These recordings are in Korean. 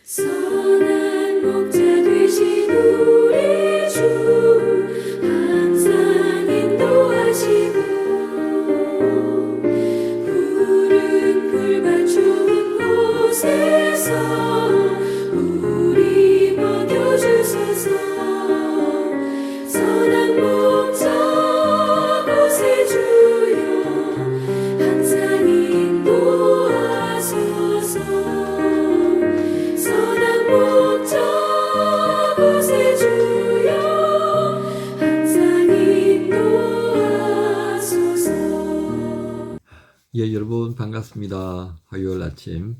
선한 목자 되신 우리 주 항상 인도하시고 푸른 풀밭 좋은 곳에서 우리 먹여주소서. 선한 목자 곳에 주여 항상 인도하소서. 선한 목자 곳에 주여 항상 인도하소서. 예, 여러분 반갑습니다. 화요일 아침.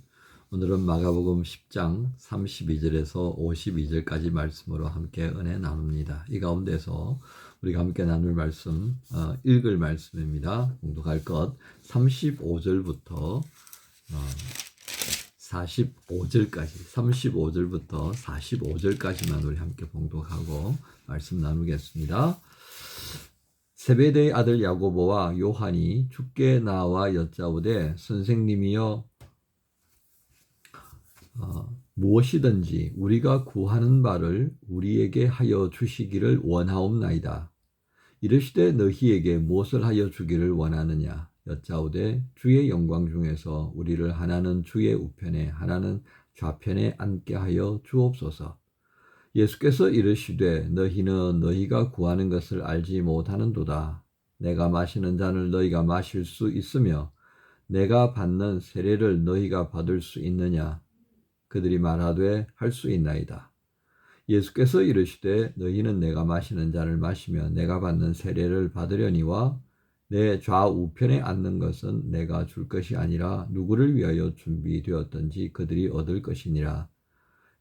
오늘은 마가복음 10장 32절에서 52절까지 말씀으로 함께 은혜 나눕니다. 이 가운데서 우리가 함께 나눌 말씀, 읽을 말씀입니다. 공독할 것 35절부터 35절부터 45절까지만 우리 함께 봉독하고 말씀 나누겠습니다. 세베대의 아들 야고보와 요한이 주께 나와 여짜오되 선생님이여 무엇이든지 우리가 구하는 바를 우리에게 하여 주시기를 원하옵나이다. 이르시되 너희에게 무엇을 하여 주기를 원하느냐 여짜오되 주의 영광 중에서 우리를 하나는 주의 우편에 하나는 좌편에 앉게 하여 주옵소서. 예수께서 이르시되 너희는 너희가 구하는 것을 알지 못하는도다. 내가 마시는 잔을 너희가 마실 수 있으며 내가 받는 세례를 너희가 받을 수 있느냐. 그들이 말하되 할 수 있나이다. 예수께서 이르시되 너희는 내가 마시는 잔을 마시며 내가 받는 세례를 받으려니와 내 좌우편에 앉는 것은 내가 줄 것이 아니라 누구를 위하여 준비되었든지 그들이 얻을 것이니라.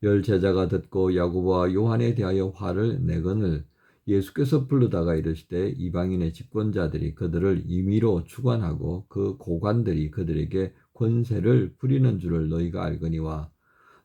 열 제자가 듣고 야고보와 요한에 대하여 화를 내거늘 예수께서 부르다가 이르시되 이방인의 집권자들이 그들을 임의로 주관하고 그 고관들이 그들에게 권세를 부리는 줄을 너희가 알거니와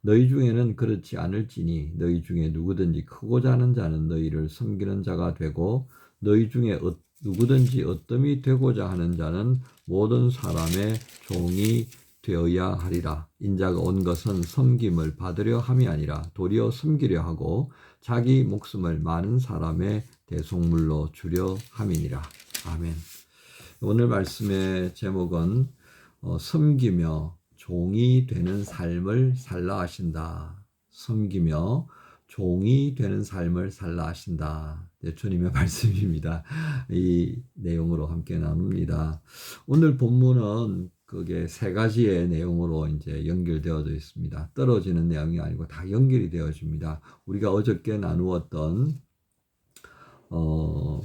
너희 중에는 그렇지 않을지니 너희 중에 누구든지 크고자 하는 자는 너희를 섬기는 자가 되고 너희 중에 누구든지 어뜸이 되고자 하는 자는 모든 사람의 종이 되어야 하리라. 인자가 온 것은 섬김을 받으려 함이 아니라 도리어 섬기려 하고 자기 목숨을 많은 사람의 대속물로 주려 함이니라. 아멘. 오늘 말씀의 제목은 섬기며 종이 되는 삶을 살라 하신다. 섬기며 종이 되는 삶을 살라 하신다. 주님의 말씀입니다. 이 내용으로 함께 나눕니다. 오늘 본문은 그게 세 가지의 내용으로 이제 연결되어져 있습니다. 떨어지는 내용이 아니고 다 연결이 되어집니다. 우리가 어저께 나누었던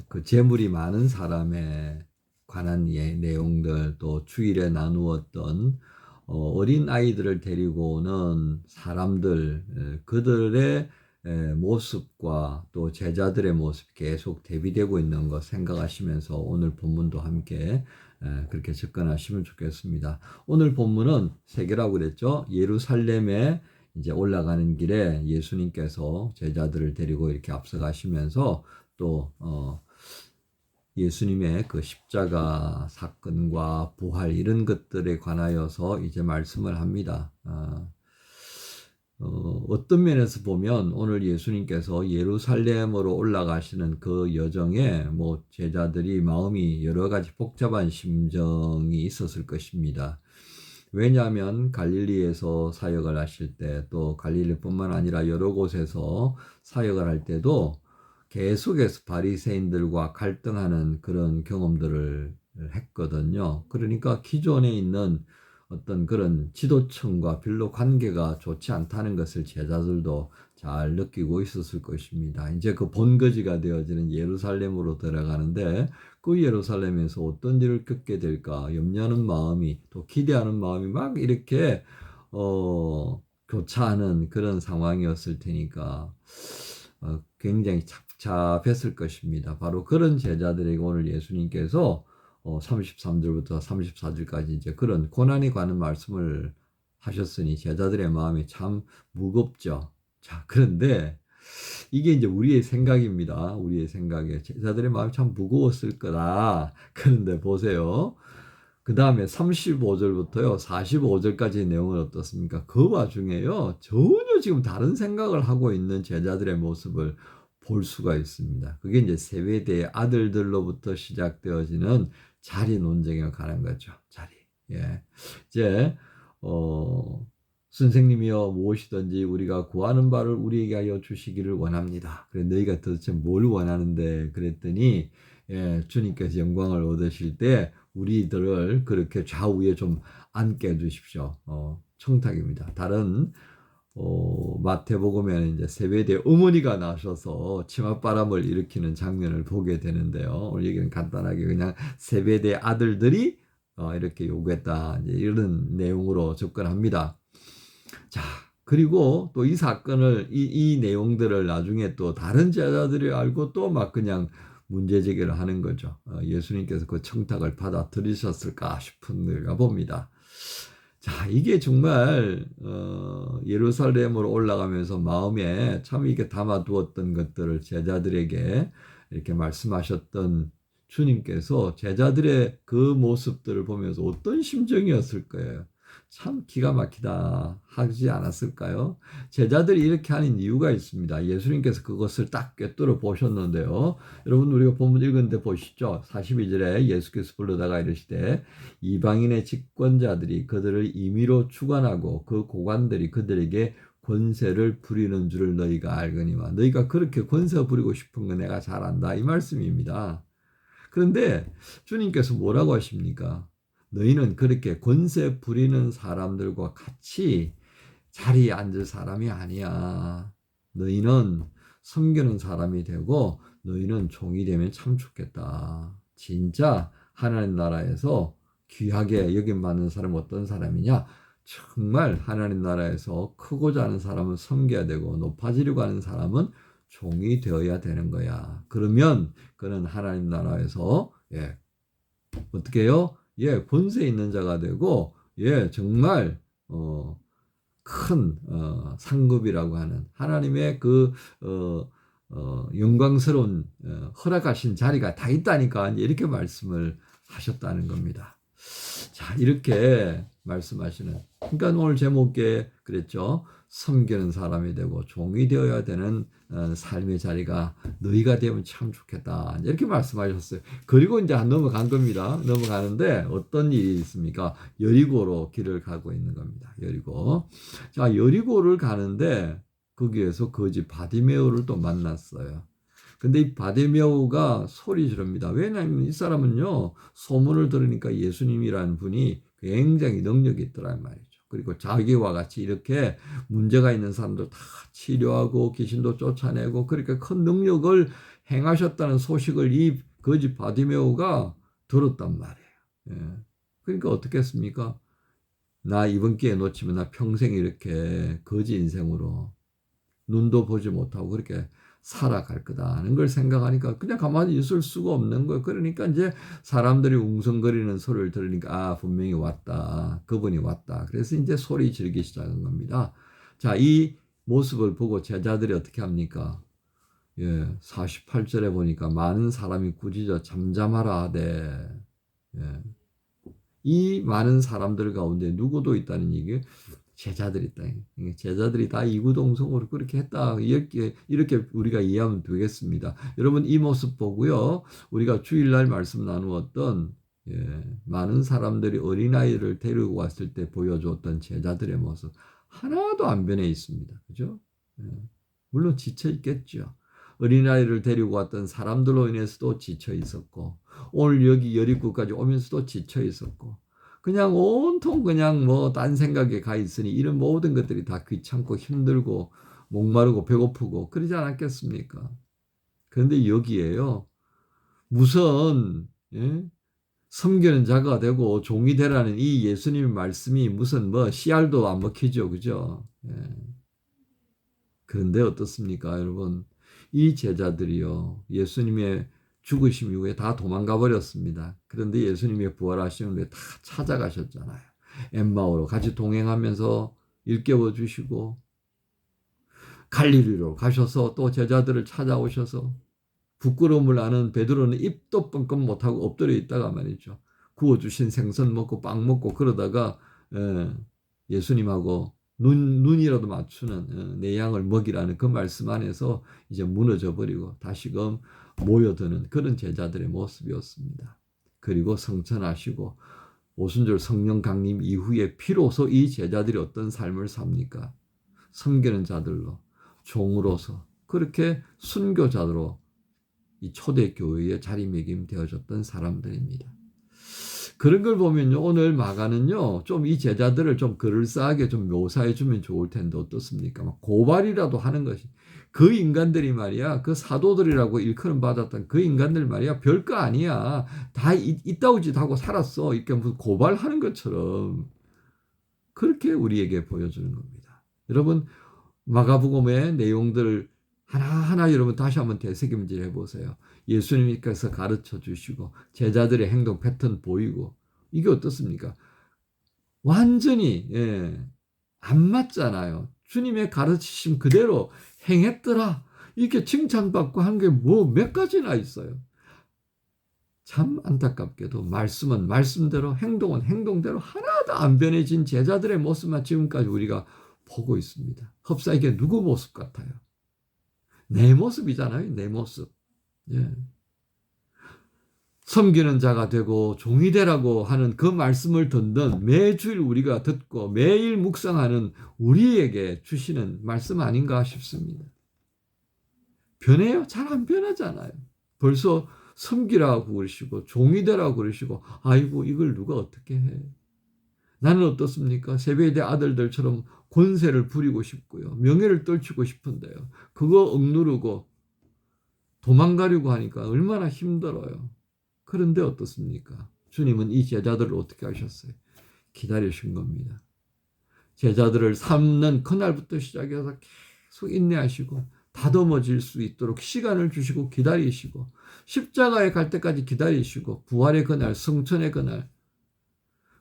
그 재물이 많은 사람에 관한 내용들, 또 주일에 나누었던 어린 아이들을 데리고 오는 사람들, 그들의 모습과 또 제자들의 모습 계속 대비되고 있는 것 생각하시면서 오늘 본문도 함께 그렇게 접근하시면 좋겠습니다. 오늘 본문은 세 개라고 그랬죠. 예루살렘에 이제 올라가는 길에 예수님께서 제자들을 데리고 이렇게 앞서가시면서 또 예수님의 그 십자가 사건과 부활 이런 것들에 관하여서 이제 말씀을 합니다. 어떤 면에서 보면 오늘 예수님께서 예루살렘으로 올라가시는 그 여정에 뭐 제자들이 마음이 여러 가지 복잡한 심정이 있었을 것입니다. 왜냐하면 갈릴리에서 사역을 하실 때 또 갈릴리뿐만 아니라 여러 곳에서 사역을 할 때도 계속해서 바리새인들과 갈등하는 그런 경험들을 했거든요. 그러니까 기존에 있는 어떤 그런 지도층과 별로 관계가 좋지 않다는 것을 제자들도 잘 느끼고 있었을 것입니다. 이제 그 본거지가 되어지는 예루살렘으로 들어가는데 그 예루살렘에서 어떤 일을 겪게 될까 염려하는 마음이 또 기대하는 마음이 막 이렇게 교차하는 그런 상황이었을 테니까 굉장히 착잡했을 것입니다. 바로 그런 제자들에게 오늘 예수님께서 33절부터 34절까지 이제 그런 고난에 관한 말씀을 하셨으니 제자들의 마음이 참 무겁죠. 자, 그런데 이게 이제 우리의 생각입니다. 우리의 생각에 제자들의 마음이 참 무거웠을 거다. 그런데 보세요. 그 다음에 35절부터요, 45절까지의 내용은 어떻습니까? 그 와중에요, 전혀 지금 다른 생각을 하고 있는 제자들의 모습을 볼 수가 있습니다. 그게 이제 세베대의 아들들로부터 시작되어지는 자리 논쟁에 관한 거죠. 자리. 예. 이제, 선생님이여 무엇이든지 우리가 구하는 바를 우리에게 하여 주시기를 원합니다. 그래, 너희가 도대체 뭘 원하는데? 그랬더니, 예, 주님께서 영광을 얻으실 때 우리들을 그렇게 좌우에 좀 앉게 해주십시오. 청탁입니다. 다른 마태복음에는 이제 세베대 어머니가 나셔서 치맛바람을 일으키는 장면을 보게 되는데요. 오늘 얘기는 간단하게 그냥 세베대 아들들이 이렇게 요구했다, 이제 이런 내용으로 접근합니다. 자, 그리고 또 이 사건을, 이 내용들을 나중에 또 다른 제자들이 알고 또 막 그냥 문제 제기를 하는 거죠. 예수님께서 그 청탁을 받아들이셨을까 싶은가 봅니다. 자, 이게 정말 예루살렘으로 올라가면서 마음에 참 이게 담아두었던 것들을 제자들에게 이렇게 말씀하셨던 주님께서 제자들의 그 모습들을 보면서 어떤 심정이었을 거예요. 참 기가 막히다 하지 않았을까요? 제자들이 이렇게 하는 이유가 있습니다. 예수님께서 그것을 딱 꿰뚫어 보셨는데요. 여러분, 우리가 본문 읽었는데 보시죠. 42절에 예수께서 불러다가 이르시되 이방인의 집권자들이 그들을 임의로 주관하고 그 고관들이 그들에게 권세를 부리는 줄을 너희가 알거니와. 너희가 그렇게 권세 부리고 싶은 거 내가 잘 안다, 이 말씀입니다. 그런데 주님께서 뭐라고 하십니까? 너희는 그렇게 권세 부리는 사람들과 같이 자리에 앉을 사람이 아니야. 너희는 섬기는 사람이 되고 너희는 종이 되면 참 좋겠다. 진짜 하나님 나라에서 귀하게 여김받는 사람은 어떤 사람이냐? 정말 하나님 나라에서 크고자 하는 사람은 섬겨야 되고 높아지려고 하는 사람은 종이 되어야 되는 거야. 그러면 그는 하나님 나라에서 어떻게 해요? 권세 있는 자가 되고, 정말 큰 상급이라고 하는 하나님의 그 영광스러운 허락하신 자리가 다 있다니까, 이렇게 말씀을 하셨다는 겁니다. 자, 이렇게 말씀하시는, 그러니까 오늘 제목에 그랬죠. 섬기는 사람이 되고 종이 되어야 되는 삶의 자리가 너희가 되면 참 좋겠다, 이렇게 말씀하셨어요. 그리고 이제 넘어간 겁니다. 넘어가는데 어떤 일이 있습니까? 여리고로 길을 가고 있는 겁니다. 여리고. 자, 여리고를 가는데 거기에서 거지 바디메오를 또 만났어요. 근데 이 바디메오가 소리 지릅니다. 왜냐하면 이 사람은요, 소문을 들으니까 예수님이라는 분이 굉장히 능력이 있더란 말이죠. 그리고 자기와 같이 이렇게 문제가 있는 사람들 다 치료하고 귀신도 쫓아내고 그렇게 큰 능력을 행하셨다는 소식을 이 거지 바디메오가 들었단 말이에요. 그러니까 어떻겠습니까? 나 이번 기회 놓치면 나 평생 이렇게 거지 인생으로 눈도 보지 못하고 그렇게 살아갈 거다는 걸 생각하니까 그냥 가만히 있을 수가 없는 거예요. 그러니까 이제 사람들이 웅성거리는 소리를 들으니까 분명히 왔다. 그분이 왔다. 그래서 이제 소리 지르기 시작한 겁니다. 자, 이 모습을 보고 제자들이 어떻게 합니까? 48절에 보니까 많은 사람이 꾸짖어 잠잠하라 하되, 이 많은 사람들 가운데 누구도 있다는 얘기예요. 제자들이 있다. 제자들이 다 이구동성으로 그렇게 했다. 이렇게 우리가 이해하면 되겠습니다. 여러분, 이 모습 보고요, 우리가 주일날 말씀 나누었던 많은 사람들이 어린아이를 데리고 왔을 때 보여줬던 제자들의 모습 하나도 안 변해 있습니다. 그죠? 물론 지쳐 있겠죠. 어린아이를 데리고 왔던 사람들로 인해서도 지쳐 있었고, 오늘 여기 여리고까지 오면서도 지쳐 있었고, 그냥 온통 그냥 뭐 딴 생각에 가 있으니 이런 모든 것들이 다 귀찮고 힘들고 목마르고 배고프고 그러지 않았겠습니까? 그런데 여기에요, 무슨 섬기는 자가 되고 종이 되라는 이 예수님의 말씀이 무슨 뭐 씨알도 안 먹히죠, 그죠? 그런데 어떻습니까, 여러분? 이 제자들이요, 예수님의 죽으심 이후에 다 도망가 버렸습니다. 그런데 예수님이 부활하시는데 다 찾아가셨잖아요. 엠마오로 같이 동행하면서 일깨워 주시고, 갈릴리로 가셔서 또 제자들을 찾아오셔서, 부끄러움을 아는 베드로는 입도 뻥끗 못하고 엎드려 있다가 말이죠, 구워주신 생선 먹고 빵 먹고 그러다가 예수님하고 눈이라도 맞추는 내 양을 먹이라는 그 말씀 안에서 이제 무너져 버리고 다시금 모여드는 그런 제자들의 모습이었습니다. 그리고 성천하시고 오순절 성령 강림 이후에 비로소 이 제자들이 어떤 삶을 삽니까? 섬기는 자들로, 종으로서, 그렇게 순교자로 이 초대교회의 자리매김되어졌던 사람들입니다. 그런 걸 보면요, 오늘 마가는요, 좀 이 제자들을 좀 그럴싸하게 좀 묘사해 주면 좋을 텐데 어떻습니까? 막 고발이라도 하는 것이. 그 인간들이 말이야, 그 사도들이라고 일컬음 받았던 그 인간들 말이야, 별거 아니야. 다 이따위 짓 하고 살았어. 이렇게 무슨 고발하는 것처럼. 그렇게 우리에게 보여주는 겁니다. 여러분, 마가복음의 내용들을 하나하나 여러분 다시 한번 되새김질 해보세요. 예수님께서 가르쳐 주시고 제자들의 행동 패턴 보이고 이게 어떻습니까? 완전히 안 맞잖아요. 주님의 가르치심 그대로 행했더라. 이렇게 칭찬받고 한 게 뭐 몇 가지나 있어요. 참 안타깝게도 말씀은 말씀대로 행동은 행동대로 하나도 안 변해진 제자들의 모습만 지금까지 우리가 보고 있습니다. 흡사 이게 누구 모습 같아요? 내 모습이잖아요. 내 모습. 예. 섬기는 자가 되고 종이 되라고 하는 그 말씀을 듣는 매주일 우리가 듣고 매일 묵상하는 우리에게 주시는 말씀 아닌가 싶습니다. 변해요? 잘 안 변하잖아요. 벌써 섬기라고 그러시고 종이 되라고 그러시고 아이고 이걸 누가 어떻게 해. 나는 어떻습니까? 세베대 아들들처럼 권세를 부리고 싶고요. 명예를 떨치고 싶은데요. 그거 억누르고 도망가려고 하니까 얼마나 힘들어요. 그런데 어떻습니까? 주님은 이 제자들을 어떻게 하셨어요? 기다리신 겁니다. 제자들을 삼는 그날부터 시작해서 계속 인내하시고 다듬어질 수 있도록 시간을 주시고 기다리시고 십자가에 갈 때까지 기다리시고 부활의 그날, 승천의 그날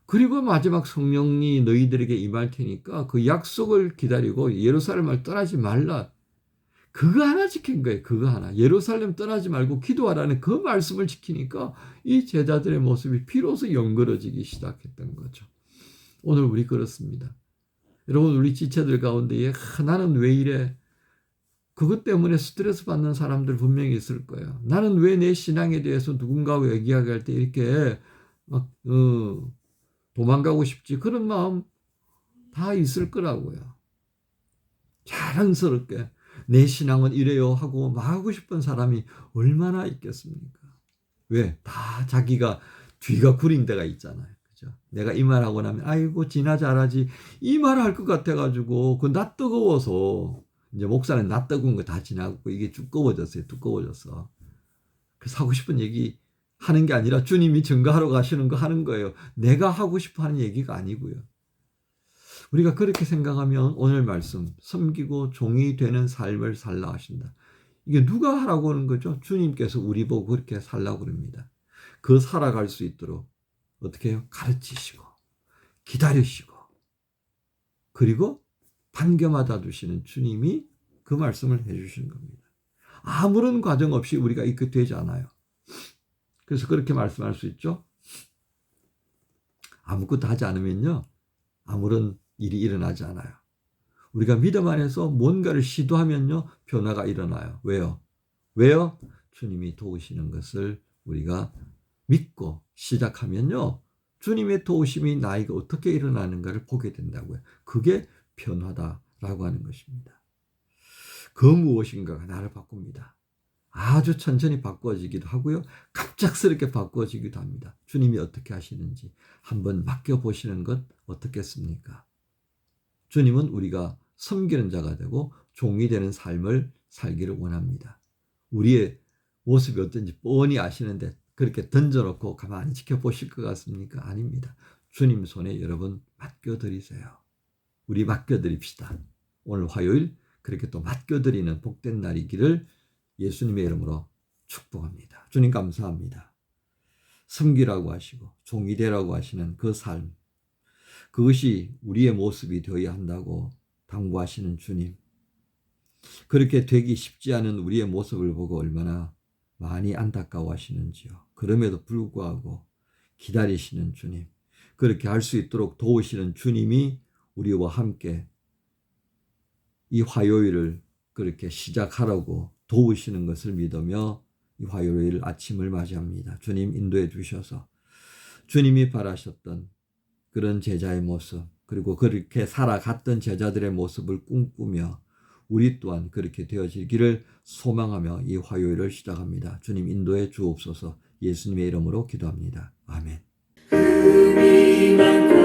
그리고 마지막 성령이 너희들에게 임할 테니까 그 약속을 기다리고 예루살렘을 떠나지 말라. 그거 하나 지킨 거예요. 그거 하나. 예루살렘 떠나지 말고 기도하라는 그 말씀을 지키니까 이 제자들의 모습이 비로소 연그러지기 시작했던 거죠. 오늘 우리 그렇습니다. 여러분 우리 지체들 가운데 나는 왜 이래? 그것 때문에 스트레스 받는 사람들 분명히 있을 거예요. 나는 왜 내 신앙에 대해서 누군가와 얘기할 때 이렇게 막 도망가고 싶지? 그런 마음 다 있을 거라고요. 자랑스럽게 내 신앙은 이래요 하고 말하고 싶은 사람이 얼마나 있겠습니까? 왜? 다 자기가 뒤가 구린 데가 있잖아요. 그죠? 내가 이 말하고 나면 아이고 지나 잘하지 이 말 할 것 같아가지고 그 낯 뜨거워서 이제 목사는 낯 뜨거운 거 다 지나고 이게 두꺼워졌어요. 두꺼워졌어. 그래서 하고 싶은 얘기 하는 게 아니라 주님이 증거하러 가시는 거 하는 거예요. 내가 하고 싶어 하는 얘기가 아니고요. 우리가 그렇게 생각하면 오늘 말씀 섬기고 종이 되는 삶을 살라 하신다. 이게 누가 하라고 하는 거죠? 주님께서 우리 보고 그렇게 살라고 그럽니다. 그 살아갈 수 있도록 어떻게 해요? 가르치시고 기다리시고 그리고 반겨맞아 주시는 주님이 그 말씀을 해주시는 겁니다. 아무런 과정 없이 우리가 이렇게 되지 않아요. 그래서 그렇게 말씀할 수 있죠. 아무것도 하지 않으면요. 아무런 일이 일어나지 않아요. 우리가 믿음 안에서 뭔가를 시도하면요. 변화가 일어나요. 왜요? 왜요? 주님이 도우시는 것을 우리가 믿고 시작하면요. 주님의 도우심이 나에게 어떻게 일어나는가를 보게 된다고요. 그게 변화다라고 하는 것입니다. 그 무엇인가가 나를 바꿉니다. 아주 천천히 바꿔지기도 하고요. 갑작스럽게 바꿔지기도 합니다. 주님이 어떻게 하시는지 한번 맡겨보시는 것 어떻겠습니까? 주님은 우리가 섬기는 자가 되고 종이 되는 삶을 살기를 원합니다. 우리의 모습이 어떤지 뻔히 아시는데 그렇게 던져놓고 가만히 지켜보실 것 같습니까? 아닙니다. 주님 손에 여러분 맡겨드리세요. 우리 맡겨드립시다. 오늘 화요일 그렇게 또 맡겨드리는 복된 날이기를 예수님의 이름으로 축복합니다. 주님 감사합니다. 섬기라고 하시고 종이 되라고 하시는 그 삶, 그것이 우리의 모습이 되어야 한다고 당부하시는 주님. 그렇게 되기 쉽지 않은 우리의 모습을 보고 얼마나 많이 안타까워하시는지요. 그럼에도 불구하고 기다리시는 주님, 그렇게 할 수 있도록 도우시는 주님이 우리와 함께 이 화요일을 그렇게 시작하라고 도우시는 것을 믿으며 이 화요일 아침을 맞이합니다. 주님 인도해 주셔서 주님이 바라셨던 그런 제자의 모습, 그리고 그렇게 살아갔던 제자들의 모습을 꿈꾸며 우리 또한 그렇게 되어지기를 소망하며 이 화요일을 시작합니다. 주님 인도해 주옵소서. 예수님의 이름으로 기도합니다. 아멘. 우리만